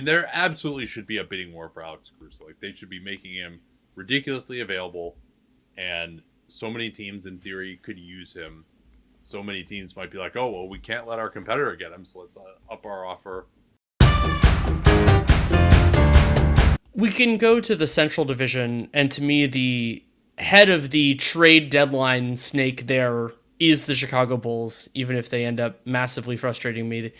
And there absolutely should be a bidding war for Alex Caruso. Like, they should be making him ridiculously available, and so many teams in theory could use him. So many teams might be like, oh, well, we can't let our competitor get him, so let's up our offer. We can go to the Central Division, and to me, the head of the trade deadline snake there is the Chicago Bulls, even if they end up massively frustrating me.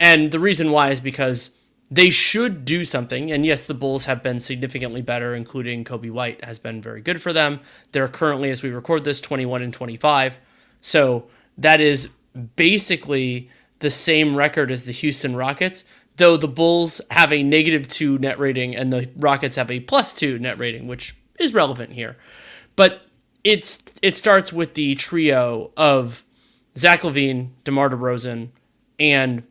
And the reason why is because they should do something. And yes, the Bulls have been significantly better, including Kobe White has been very good for them. They're currently, as we record this, 21-25. So that is basically the same record as the Houston Rockets, though the Bulls have a -2 net rating and the Rockets have a +2 net rating, which is relevant here. But it starts with the trio of Zach LaVine, DeMar DeRozan, and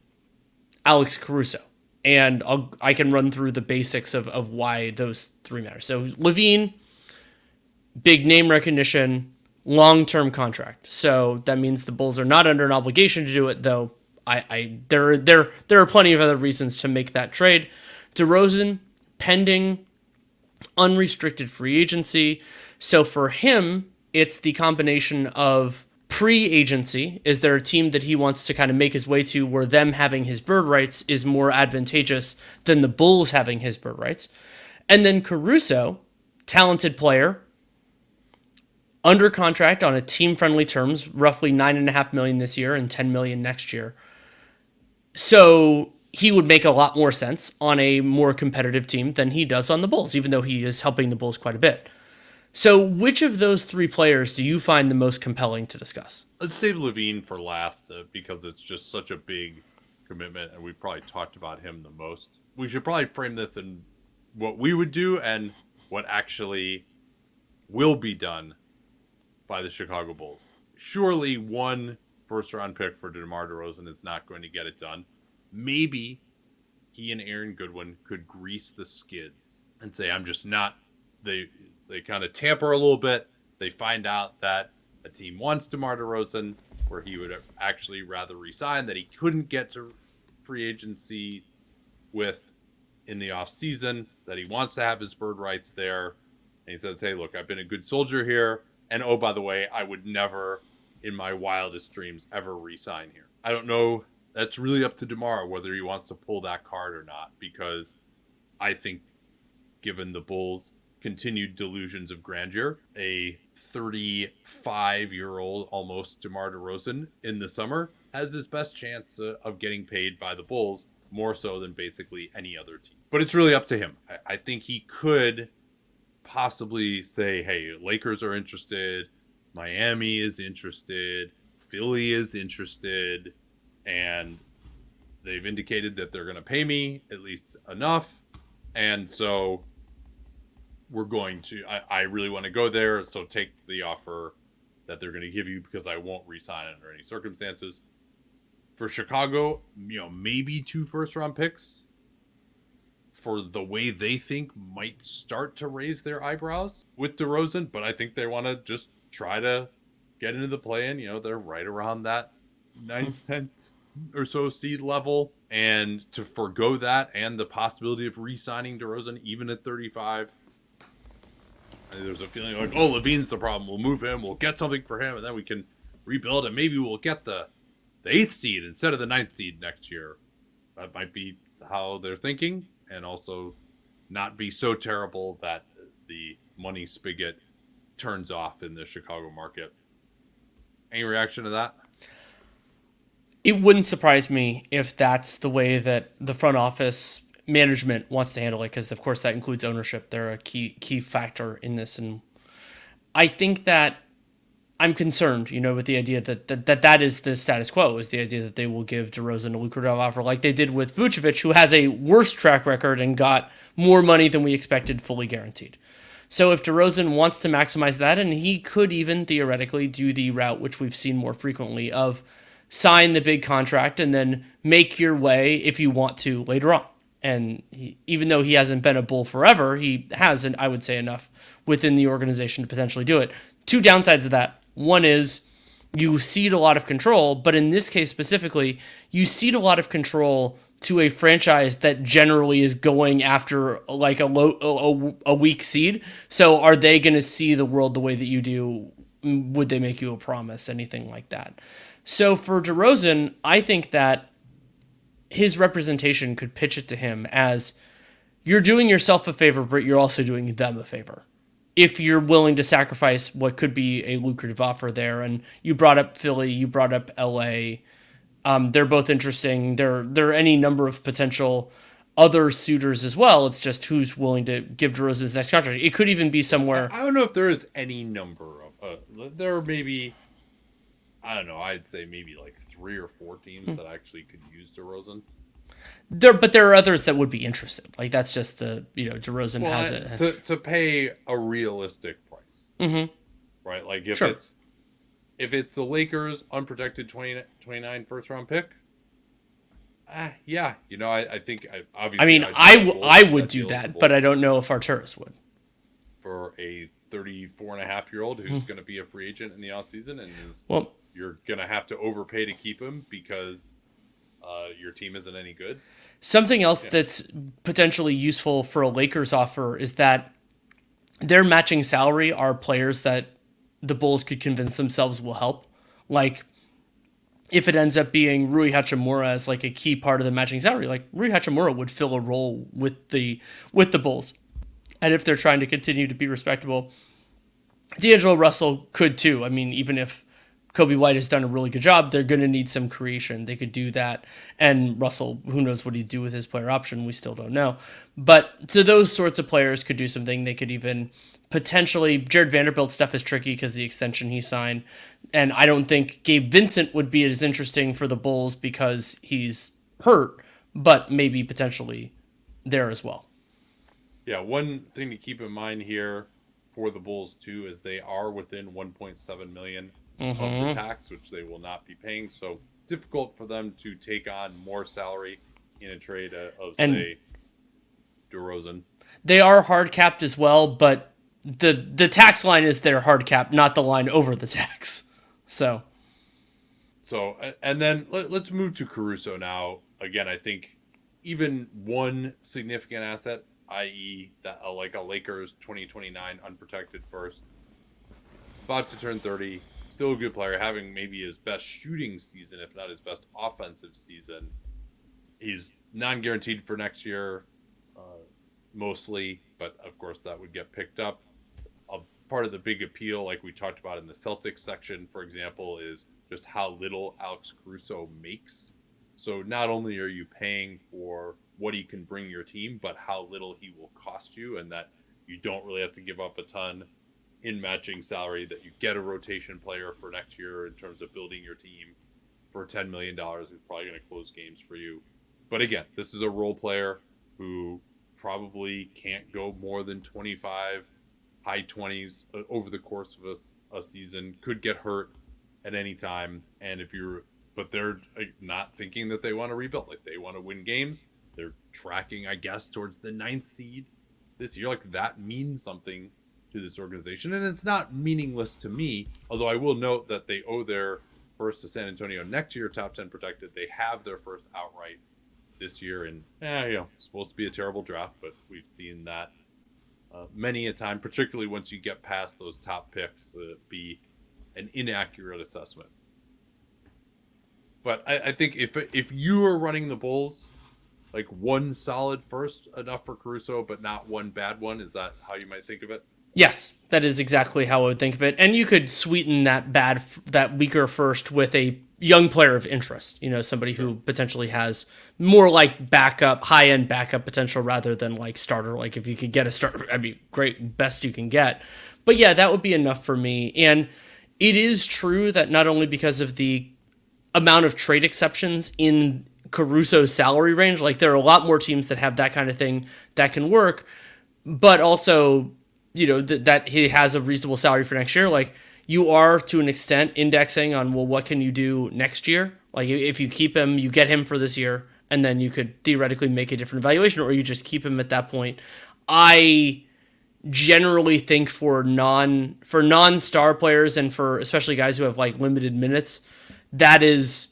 Alex Caruso. And I can run through the basics of why those three matter. So LaVine, big name recognition, long-term contract. So that means the Bulls are not under an obligation to do it, though there are plenty of other reasons to make that trade. DeRozan, pending unrestricted free agency. So for him, it's the combination of pre-agency. Is there a team that he wants to kind of make his way to where them having his bird rights is more advantageous than the Bulls having his bird rights? And then Caruso, talented player, under contract on a team-friendly terms, roughly $9.5 million this year and $10 million next year. So he would make a lot more sense on a more competitive team than he does on the Bulls, even though he is helping the Bulls quite a bit. So which of those three players do you find the most compelling to discuss? Let's save LaVine for last because it's just such a big commitment, and we probably talked about him the most. We should probably frame this in what we would do and what actually will be done by the Chicago Bulls. Surely one first-round pick for DeMar DeRozan is not going to get it done. Maybe he and Aaron Goodwin could grease the skids and say, I'm just not... They kind of tamper a little bit. They find out that a team wants DeMar DeRozan, where he would actually rather resign, that he couldn't get to free agency with in the offseason, that he wants to have his bird rights there. And he says, hey, look, I've been a good soldier here. And oh, by the way, I would never, in my wildest dreams, ever resign here. I don't know. That's really up to DeMar whether he wants to pull that card or not, because I think given the Bulls' continued delusions of grandeur, a 35-year-old almost DeMar DeRozan in the summer has his best chance of getting paid by the Bulls, more so than basically any other team. But it's really up to him. I think he could possibly say, hey, Lakers are interested, Miami is interested, Philly is interested, and they've indicated that they're going to pay me at least enough. And so we're going to, I really want to go there, so take the offer that they're going to give you because I won't re-sign under any circumstances. For Chicago, maybe 2 first-round picks for the way they think might start to raise their eyebrows with DeRozan, but I think they want to just try to get into the play-in. They're right around that 9th, 10th or so seed level, and to forego that and the possibility of re-signing DeRozan even at 35, there's a feeling like, oh, LaVine's the problem. We'll move him. We'll get something for him, and then we can rebuild, and maybe we'll get the 8th seed instead of the 9th seed next year. That might be how they're thinking, and also not be so terrible that the money spigot turns off in the Chicago market. Any reaction to that? It wouldn't surprise me if that's the way that the front office management wants to handle it, because of course that includes ownership. They're a key factor in this, and I think that I'm concerned, with the idea that is the status quo, is the idea that they will give DeRozan a lucrative offer like they did with Vucevic, who has a worse track record and got more money than we expected, fully guaranteed. So if DeRozan wants to maximize that, and he could even theoretically do the route which we've seen more frequently of sign the big contract and then make your way if you want to later on. And even though he hasn't been a Bull forever, he has, I would say, enough within the organization to potentially do it. 2 downsides of that. One is you cede a lot of control, but in this case specifically, you cede a lot of control to a franchise that generally is going after like a weak seed. So are they going to see the world the way that you do? Would they make you a promise? Anything like that? So for DeRozan, I think that his representation could pitch it to him as you're doing yourself a favor, but you're also doing them a favor. If you're willing to sacrifice what could be a lucrative offer there, and you brought up Philly, you brought up LA, they're both interesting. There are any number of potential other suitors as well. It's just who's willing to give DeRozan's next contract. It could even be somewhere. I don't know if there is any number of. There are maybe, I don't know. I'd say maybe like 3 or 4 teams that actually could use DeRozan. But there are others that would be interested. Like that's just DeRozan has it to pay a realistic price, right? Like if it's the Lakers unprotected 29 first round pick, yeah, I think obviously. I mean, I would do that, but I don't know if Arturas would. For a 34-and-a-half-year-old who's going to be a free agent in the offseason and you're going to have to overpay to keep him because your team isn't any good. Something else that's potentially useful for a Lakers offer is that their matching salary are players that the Bulls could convince themselves will help. Like, if it ends up being Rui Hachimura as like a key part of the matching salary, like Rui Hachimura would fill a role with the Bulls. And if they're trying to continue to be respectable, D'Angelo Russell could too. I mean, even if Kobe White has done a really good job, they're going to need some creation. They could do that. And Russell, who knows what he'd do with his player option? We still don't know. But so those sorts of players could do something. They could even potentially, Jared Vanderbilt's stuff is tricky because the extension he signed. And I don't think Gabe Vincent would be as interesting for the Bulls because he's hurt, but maybe potentially there as well. Yeah, one thing to keep in mind here for the Bulls too is they are within $1.7 million of the tax, which they will not be paying. So difficult for them to take on more salary in a trade of say DeRozan. They are hard capped as well, but the tax line is their hard cap, not the line over the tax. So and then let's move to Caruso now. Again, I think even one significant asset, i.e. that like a Lakers 2029 unprotected first, about to turn 30, still a good player, having maybe his best shooting season, if not his best offensive season. He's non-guaranteed for next year, mostly, but of course that would get picked up. A part of the big appeal, like we talked about in the Celtics section, for example, is just how little Alex Caruso makes. So not only are you paying for what he can bring your team, but how little he will cost you, and that you don't really have to give up a ton in matching salary, that you get a rotation player for next year in terms of building your team for $10 million who's probably going to close games for you. But again, this is a role player who probably can't go more than 25, high 20s over the course of a season, could get hurt at any time. And but they're not thinking that they want to rebuild. Like, they want to win games. They're tracking, I guess, towards the 9th seed this year. Like, that means something to this organization. And it's not meaningless to me, although I will note that they owe their first to San Antonio next year, top 10 protected. They have their first outright this year. And, supposed to be a terrible draft, but we've seen that many a time, particularly once you get past those top picks, be an inaccurate assessment. But I think if you are running the Bulls, like one solid first enough for Caruso, but not one bad one, is that how you might think of it? Yes, that is exactly how I would think of it. And you could sweeten that weaker first with a young player of interest. Somebody who potentially has more like backup, high-end backup potential rather than like starter. Like if you could get a starter, I mean, great, best you can get. But yeah, that would be enough for me. And it is true that not only because of the amount of trade exceptions in Caruso's salary range, like there are a lot more teams that have that kind of thing that can work, but also, that he has a reasonable salary for next year. Like, you are to an extent indexing on, well, what can you do next year? Like, if you keep him, you get him for this year, and then you could theoretically make a different evaluation, or you just keep him at that point. I generally think for non-star players and for especially guys who have like limited minutes, that is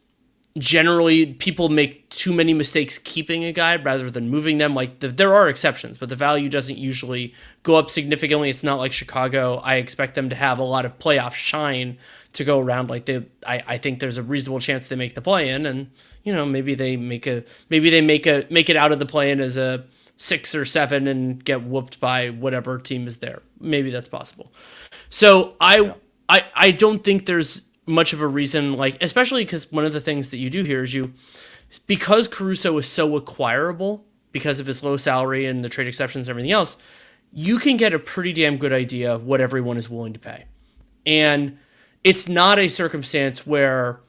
generally people make too many mistakes keeping a guy rather than moving them. Like there are exceptions, but the value doesn't usually go up significantly. It's not like Chicago. I expect them to have a lot of playoff shine to go around. Like I think there's a reasonable chance they make the play-in, and maybe they make it out of the play-in as a 6 or 7 and get whooped by whatever team is there. Maybe that's possible. So I don't think there's much of a reason, like, especially because one of the things that you do here is because Caruso is so acquirable because of his low salary and the trade exceptions and everything else, you can get a pretty damn good idea of what everyone is willing to pay. And it's not a circumstance where,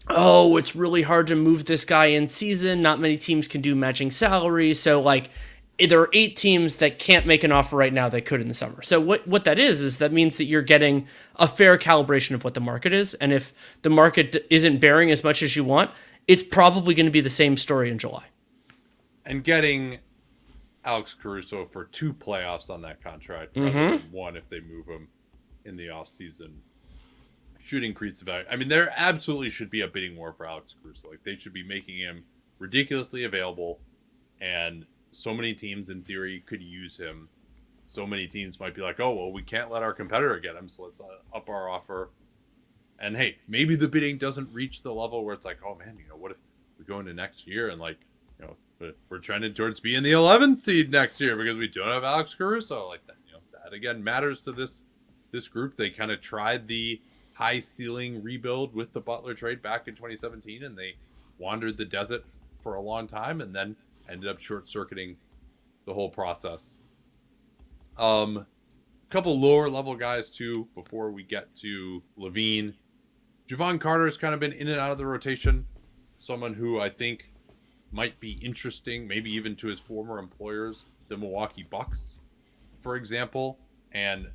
oh, it's really hard to move this guy in season. Not many teams can do matching salary. So, like, there are 8 teams that can't make an offer right now that could in the summer. So what that is that means that you're getting a fair calibration of what the market is. And if the market isn't bearing as much as you want, it's probably going to be the same story in July. And getting Alex Caruso for 2 playoffs on that contract, rather than 1 if they move him in the offseason, should increase the value. I mean, there absolutely should be a bidding war for Alex Caruso. Like, they should be making him ridiculously available, and so many teams in theory could use him. So many teams might be like, oh, well, we can't let our competitor get him, so let's up our offer. And hey, maybe the bidding doesn't reach the level where it's like, oh man, what if we go into next year and we're trending towards being the 11th seed next year because we don't have Alex Caruso. Like that, that again matters to this group. They kind of tried the high ceiling rebuild with the Butler trade back in 2017, and they wandered the desert for a long time and then ended up short-circuiting the whole process. A couple lower level guys too before we get to LaVine. Javon Carter's kind of been in and out of the rotation. Someone who I think might be interesting, maybe even to his former employers, the Milwaukee Bucks, for example. And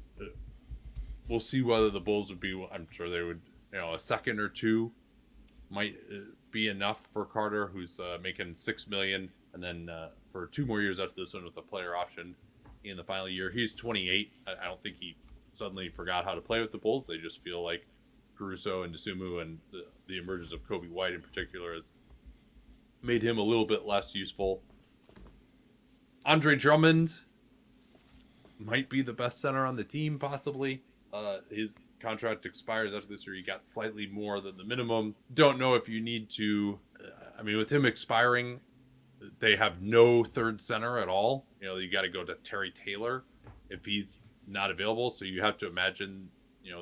we'll see whether the Bulls would be, I'm sure they would, a second or two might be enough for Carter, who's making $6 million. And then for 2 more years after this one with a player option in the final year. He's 28. I don't think he suddenly forgot how to play with the Bulls. They just feel like Caruso and Dosunmu and the emergence of Kobe White in particular has made him a little bit less useful. Andre Drummond might be the best center on the team, possibly. His contract expires after this year. He got slightly more than the minimum. Don't know if you need to... with him expiring... They have no third center at all. You got to go to Terry Taylor if he's not available. So you have to imagine,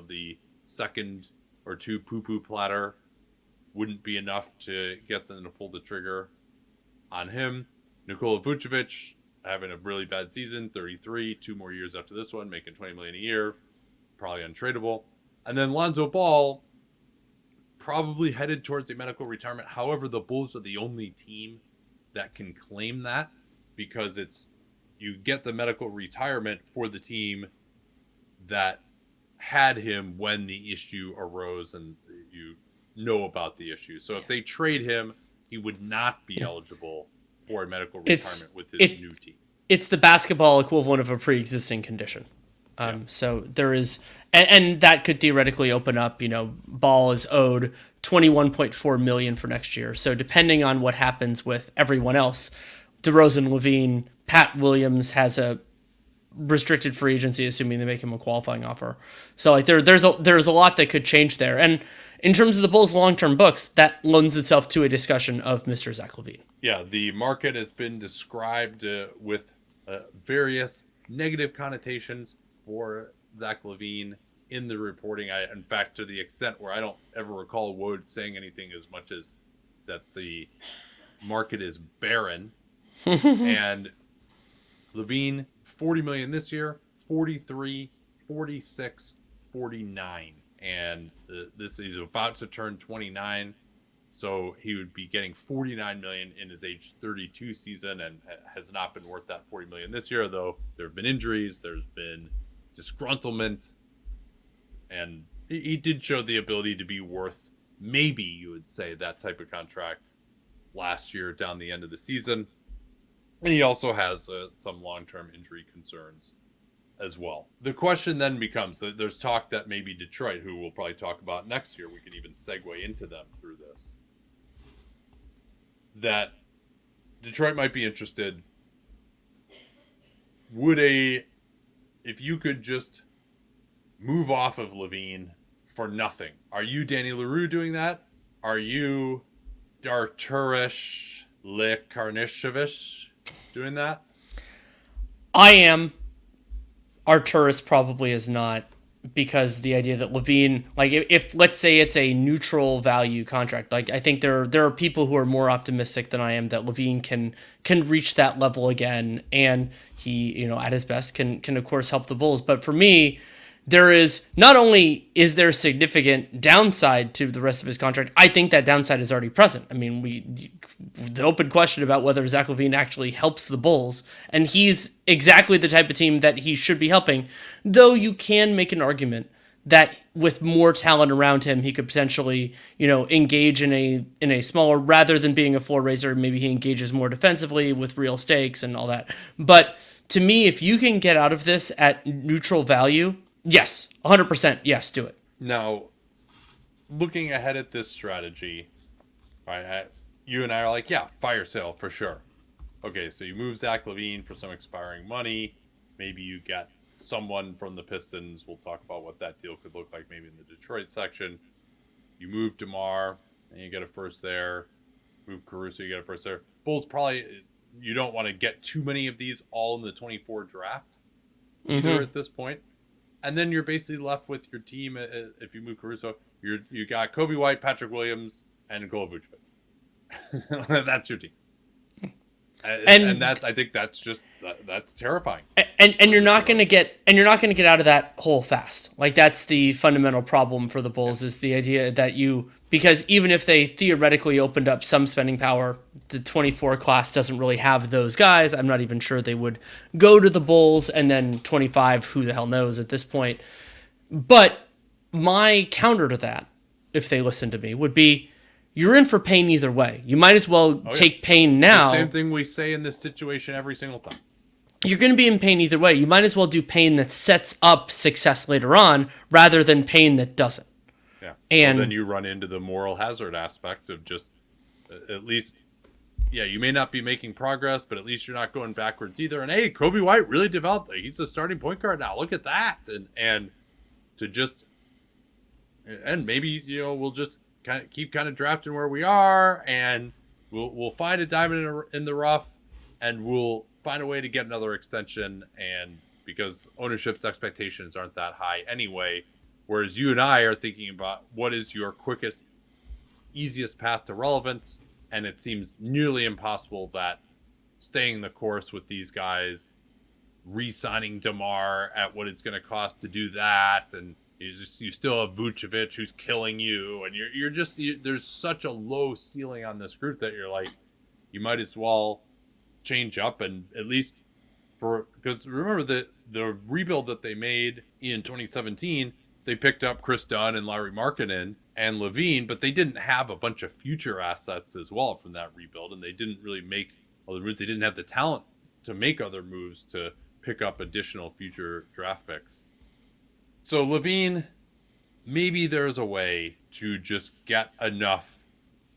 the second or 2 poo-poo platter wouldn't be enough to get them to pull the trigger on him. Nikola Vucevic having a really bad season, 33, 2 more years after this one, making $20 million a year, probably untradeable. And then Lonzo Ball, probably headed towards a medical retirement. However, the Bulls are the only team that can claim that, because you get the medical retirement for the team that had him when the issue arose and you know about the issue. So if they trade him, he would not be eligible for a medical retirement with his new team. It's the basketball equivalent of a pre-existing condition. So there is, and that could theoretically open up, Ball is owed $21.4 million for next year. So depending on what happens with everyone else, DeRozan, LaVine, Pat Williams has a restricted free agency, assuming they make him a qualifying offer. So like there's a lot that could change there. And in terms of the Bulls' long-term books, that lends itself to a discussion of Mr. Zach LaVine. Yeah, the market has been described with various negative connotations for Zach LaVine in the reporting. In fact, to the extent where I don't ever recall Woj saying anything as much as that the market is barren. And LaVine, $40 million this year, 43, 46, 49. And this is about to turn 29. So he would be getting $49 million in his age 32 season, and has not been worth that $40 million this year, though there have been injuries, there's been disgruntlement, and he did show the ability to be worth, maybe you would say, that type of contract last year down the end of the season. And he also has some long-term injury concerns as well. The question then becomes, there's talk that maybe Detroit, who we'll probably talk about next year, we can even segue into them through this, that Detroit might be interested. If you could just move off of LaVine for nothing, are you Danny Leroux doing that? Are you Darturish Likarnishevish doing that? I am. Arturis probably is not, because the idea that LaVine, like if let's say it's a neutral value contract, like I think there are people who are more optimistic than I am that LaVine can reach that level again, and he, at his best can of course help the Bulls. But for me, there is not only is there significant downside to the rest of his contract, I think that downside is already present. I mean, the open question about whether Zach LaVine actually helps the Bulls, and he's exactly the type of team that he should be helping, though you can make an argument that with more talent around him, he could potentially, engage in a smaller, rather than being a floor raiser, maybe he engages more defensively with real stakes and all that. But to me, if you can get out of this at neutral value, yes, 100%, yes, do it. Now, looking ahead at this strategy, right, you and I are like, yeah, fire sale for sure. Okay, so you move Zach LaVine for some expiring money. Maybe you get someone from the Pistons. We'll talk about what that deal could look like maybe in the Detroit section. You move DeMar, and you get a first there. Move Caruso, you get a first there. Bulls probably, you don't want to get too many of these all in the 24 draft either at this point. And then you're basically left with your team. If you move Caruso, you got Kobe White, Patrick Williams, and Nikola Vucevic. That's your team. And that's, I think that's terrifying. And you're not going to get out of that hole fast. Like, that's the fundamental problem for the Bulls, is the idea that because even if they theoretically opened up some spending power, the 24 class doesn't really have those guys. I'm not even sure they would go to the Bulls, and then 25, who the hell knows at this point. But my counter to that, if they listen to me, would be, you're in for pain either way. You might as well take pain now. The same thing we say in this situation every single time. You're going to be in pain either way. You might as well do pain that sets up success later on, rather than pain that doesn't. Yeah. And then you run into the moral hazard aspect of just, at least, yeah, you may not be making progress, but at least you're not going backwards either. And hey, Kobe White really developed. He's a starting point guard now. Look at that. And maybe, we'll just keep drafting where we are, and we'll find a diamond in the rough, and we'll find a way to get another extension, and because ownership's expectations aren't that high anyway, whereas you and I are thinking about what is your quickest, easiest path to relevance, and it seems nearly impossible that staying the course with these guys, re-signing DeMar at what it's going to cost to do that, and you still have Vucevic who's killing you, and there's such a low ceiling on this group that you're like, you might as well change up, and at least because remember the rebuild that they made in 2017, they picked up Chris Dunn and Larry Markkinen and LaVine, but they didn't have a bunch of future assets as well from that rebuild, and they didn't really make other moves. They didn't have the talent to make other moves to pick up additional future draft picks. So LaVine, maybe there's a way to just get enough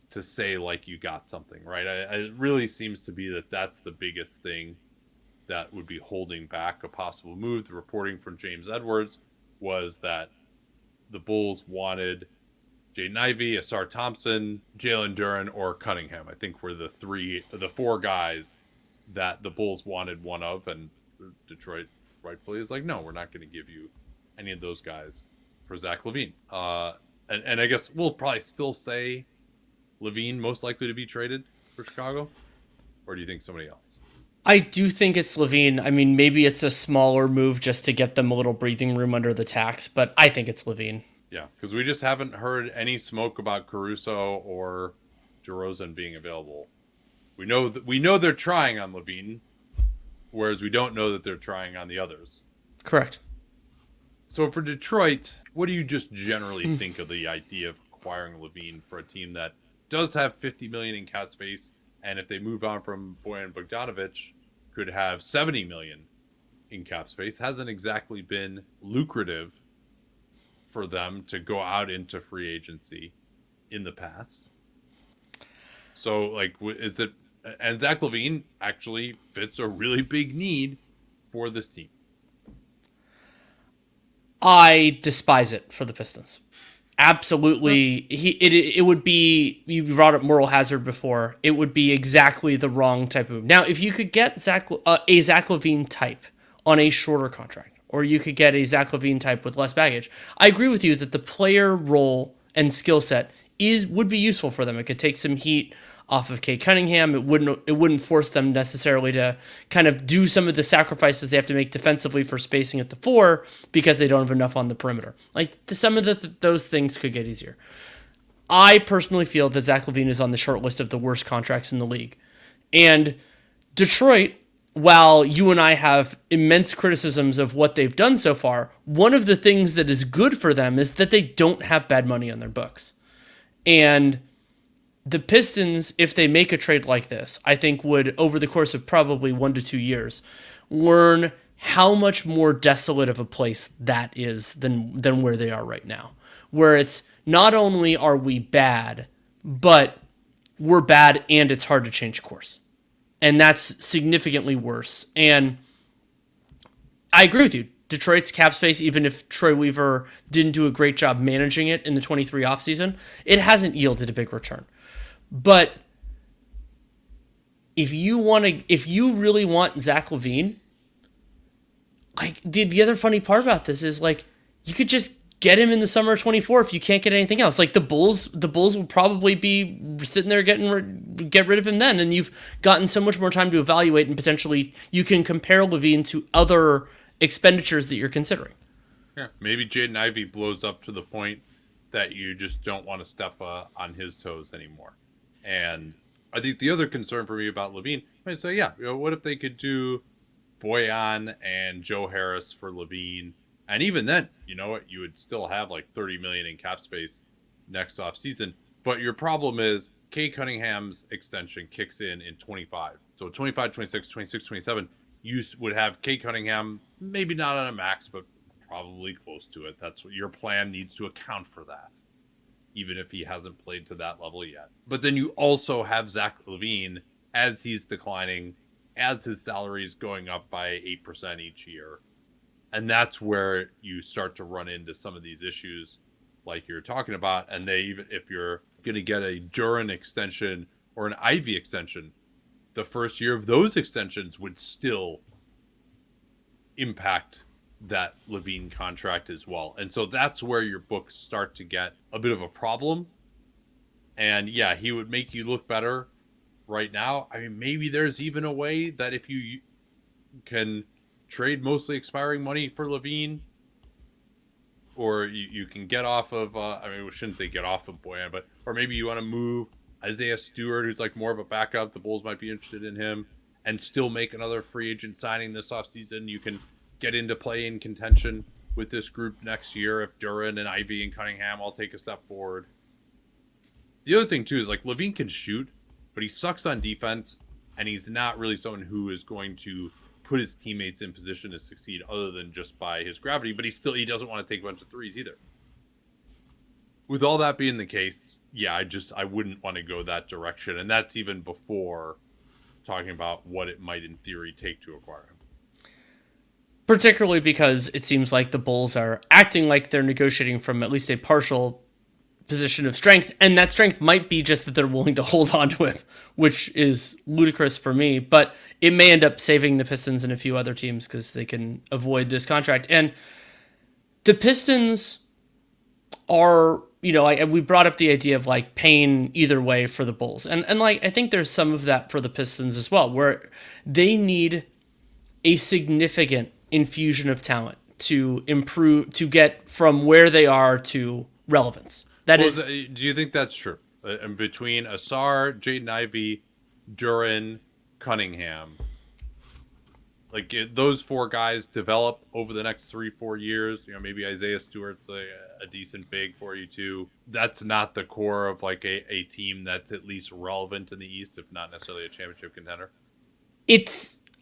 to say, like, you got something, right? It really seems to be that's the biggest thing that would be holding back a possible move. The reporting from James Edwards was that the Bulls wanted Jaden Ivey, Asar Thompson, Jalen Duren, or Cunningham. I think were the four guys that the Bulls wanted one of, and Detroit rightfully is like, no, we're not going to give you any of those guys for Zach LaVine. And I guess we'll probably still say LaVine most likely to be traded for Chicago, or do you think somebody else? I do think it's LaVine. I mean, maybe it's a smaller move just to get them a little breathing room under the tax, but I think it's LaVine. Yeah, because we just haven't heard any smoke about Caruso or DeRozan being available. We know they're trying on LaVine, whereas we don't know that they're trying on the others. Correct. So for Detroit, what do you just generally think of the idea of acquiring LaVine for a team that does have $50 million in cap space, and if they move on from Bojan Bogdanovic, could have $70 million in cap space? Hasn't exactly been lucrative for them to go out into free agency in the past. So, like, is it? And Zach LaVine actually fits a really big need for this team. I despise it for the Pistons. Huh. Absolutely, it would be. You brought up moral hazard before. It would be exactly the wrong type of move. Now, if you could get a Zach LaVine type on a shorter contract, or you could get a Zach LaVine type with less baggage, I agree with you that the player role and skill set would be useful for them. It could take some heat off of Kate Cunningham. It wouldn't force them necessarily to kind of do some of the sacrifices they have to make defensively for spacing at the four because they don't have enough on the perimeter. Like some of those things could get easier. I personally feel that Zach LaVine is on the short list of the worst contracts in the league, and Detroit. While you and I have immense criticisms of what they've done so far, one of the things that is good for them is that they don't have bad money on their books. And the Pistons, if they make a trade like this, I think would, over the course of probably 1 to 2 years, learn how much more desolate of a place that is than where they are right now. Where it's not only are we bad, but we're bad and it's hard to change course. And that's significantly worse. And I agree with you. Detroit's cap space, even if Troy Weaver didn't do a great job managing it in the 23 offseason, it hasn't yielded a big return. But if you really want Zach LaVine, like the other funny part about this is like you could just get him in the summer of 24 if you can't get anything else. Like the Bulls will probably be sitting there get rid of him then, and you've gotten so much more time to evaluate and potentially you can compare LaVine to other expenditures that you're considering. Yeah, maybe Jaden Ivey blows up to the point that you just don't want to step on his toes anymore. And I think the other concern for me about LaVine, I say, yeah, what if they could do Boyan and Joe Harris for LaVine? And even then, you know what? You would still have like $30 million in cap space next offseason. But your problem is Kay Cunningham's extension kicks in 25. So 25, 26, 26, 27, you would have Kay Cunningham, maybe not on a max, but probably close to it. That's what your plan needs to account for that, even if he hasn't played to that level yet. But then you also have Zach LaVine as he's declining, as his salary is going up by 8% each year. And that's where you start to run into some of these issues like you're talking about. And even if you're going to get a Duran extension or an Ivy extension, the first year of those extensions would still impact that LaVine contract as well. And so that's where your books start to get a bit of a problem. And yeah, he would make you look better right now. I mean, maybe there's even a way that if you can trade mostly expiring money for LaVine, or you can get off of, I mean, we shouldn't say get off of Boyan, but, or maybe you want to move Isaiah Stewart, who's like more of a backup. The Bulls might be interested in him and still make another free agent signing this offseason. You can get into play in contention with this group next year if Duran and Ivy and Cunningham all take a step forward. The other thing, too, is like LaVine can shoot, but he sucks on defense, and he's not really someone who is going to put his teammates in position to succeed other than just by his gravity, but he doesn't want to take a bunch of threes either. With all that being the case, yeah, I wouldn't want to go that direction, and that's even before talking about what it might in theory take to acquire him. Particularly because it seems like the Bulls are acting like they're negotiating from at least a partial position of strength, and that strength might be just that they're willing to hold on to him, which is ludicrous for me, but it may end up saving the Pistons and a few other teams because they can avoid this contract. And the Pistons are, we brought up the idea of like paying either way for the Bulls, and like I think there's some of that for the Pistons as well, where they need a significant infusion of talent to improve, to get from where they are to relevance. Do you think that's true? Between Asar, Jaden Ivey, Duran, Cunningham, like those four guys develop over the next 3-4 years. Maybe Isaiah Stewart's a decent big for you too. That's not the core of like a team that's at least relevant in the East, if not necessarily a championship contender.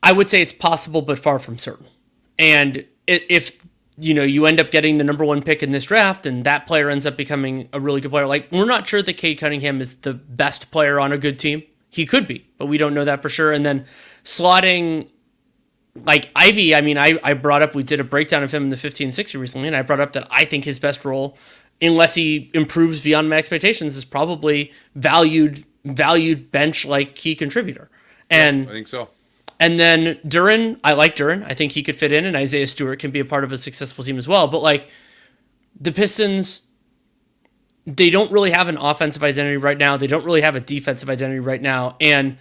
I would say it's possible, but far from certain. And if you end up getting the number 1 pick in this draft, and that player ends up becoming a really good player. Like, we're not sure that Cade Cunningham is the best player on a good team. He could be, but we don't know that for sure. And then slotting like Ivy, I mean, I brought up, we did a breakdown of him in the 1560 recently, and I brought up that I think his best role, unless he improves beyond my expectations, is probably valued bench like key contributor. And I think so. And then Duren, I like Duren. I think he could fit in, and Isaiah Stewart can be a part of a successful team as well. But like the Pistons, they don't really have an offensive identity right now. They don't really have a defensive identity right now. And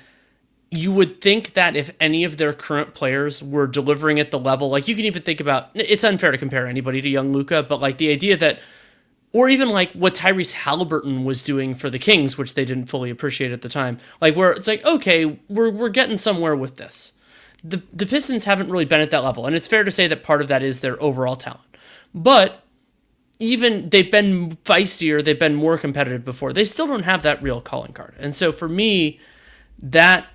you would think that if any of their current players were delivering at the level, like you can even think about, it's unfair to compare anybody to young Luka, but like the idea that, or even like what Tyrese Halliburton was doing for the Kings, which they didn't fully appreciate at the time, like where it's like, okay, we're getting somewhere with this. The Pistons haven't really been at that level, and it's fair to say that part of that is their overall talent. But even they've been feistier, they've been more competitive before. They still don't have that real calling card. And so for me, that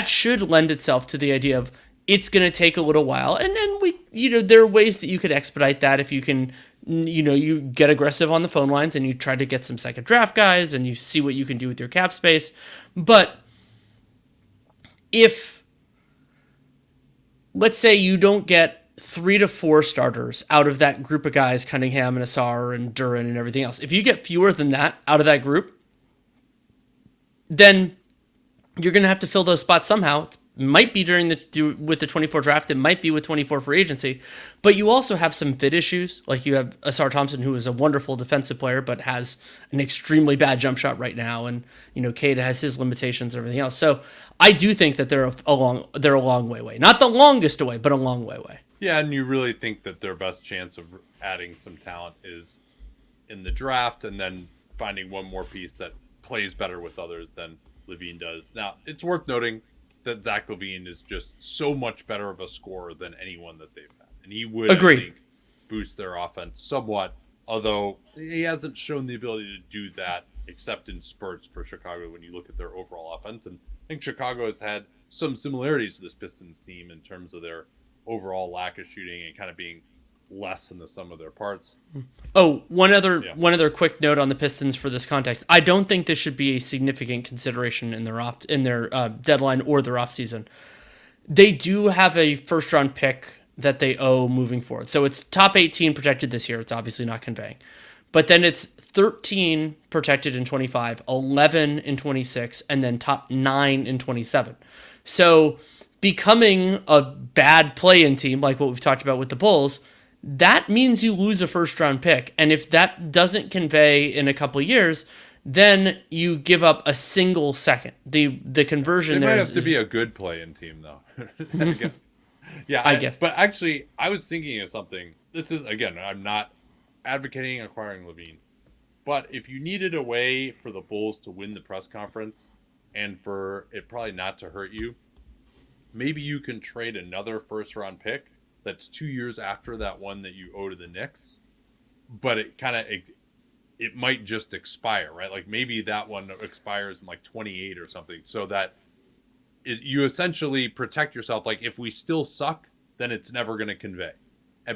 should lend itself to the idea of it's going to take a little while. And then there are ways that you could expedite that if you can, you get aggressive on the phone lines and you try to get some second draft guys and you see what you can do with your cap space. But if, let's say you don't get 3 to 4 starters out of that group of guys, Cunningham and Asar and Duren and everything else, if you get fewer than that out of that group, then you're going to have to fill those spots somehow. It might be with the 24 draft. It might be with 24 free agency. But you also have some fit issues. Like you have Asar Thompson, who is a wonderful defensive player, but has an extremely bad jump shot right now. And, Cade has his limitations and everything else. So I do think that they're a long way away. Not the longest away, but a long way away. Yeah, and you really think that their best chance of adding some talent is in the draft and then finding one more piece that plays better with others than LaVine does. Now, it's worth noting that Zach LaVine is just so much better of a scorer than anyone that they've had. And he would, I think, boost their offense somewhat, although he hasn't shown the ability to do that except in spurts for Chicago when you look at their overall offense. And I think Chicago has had some similarities to this Pistons team in terms of their overall lack of shooting and kind of being less than the sum of their parts. Oh, one other quick note on the Pistons for this context. I don't think this should be a significant consideration in their deadline or their offseason. They do have a first round pick that they owe moving forward. So it's top 18 protected this year. It's obviously not conveying. But then it's 13 protected in 25, 11 in 26, and then top 9 in 27. So becoming a bad play-in team, like what we've talked about with the Bulls, that means you lose a first-round pick. And if that doesn't convey in a couple of years, then you give up a single second. The conversion there might have to be a good play-in team, though. I guess. Yeah, I guess. But actually, I was thinking of something. This is, again, I'm not advocating acquiring LaVine. But if you needed a way for the Bulls to win the press conference and for it probably not to hurt you, maybe you can trade another first-round pick that's 2 years after that one that you owe to the Knicks, but it might just expire, right? Like maybe that one expires in like 28 or something, so that you essentially protect yourself. Like if we still suck, then it's never going to convey.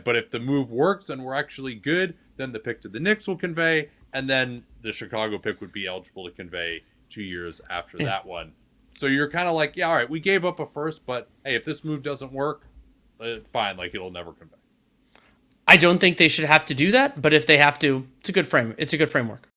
But if the move works and we're actually good, then the pick to the Knicks will convey, and then the Chicago pick would be eligible to convey 2 years after that one. So you're kind of like, yeah, all right, we gave up a first, but hey, if this move doesn't work, fine, like it'll never come back. I don't think they should have to do that, but if they have to, it's a good framework.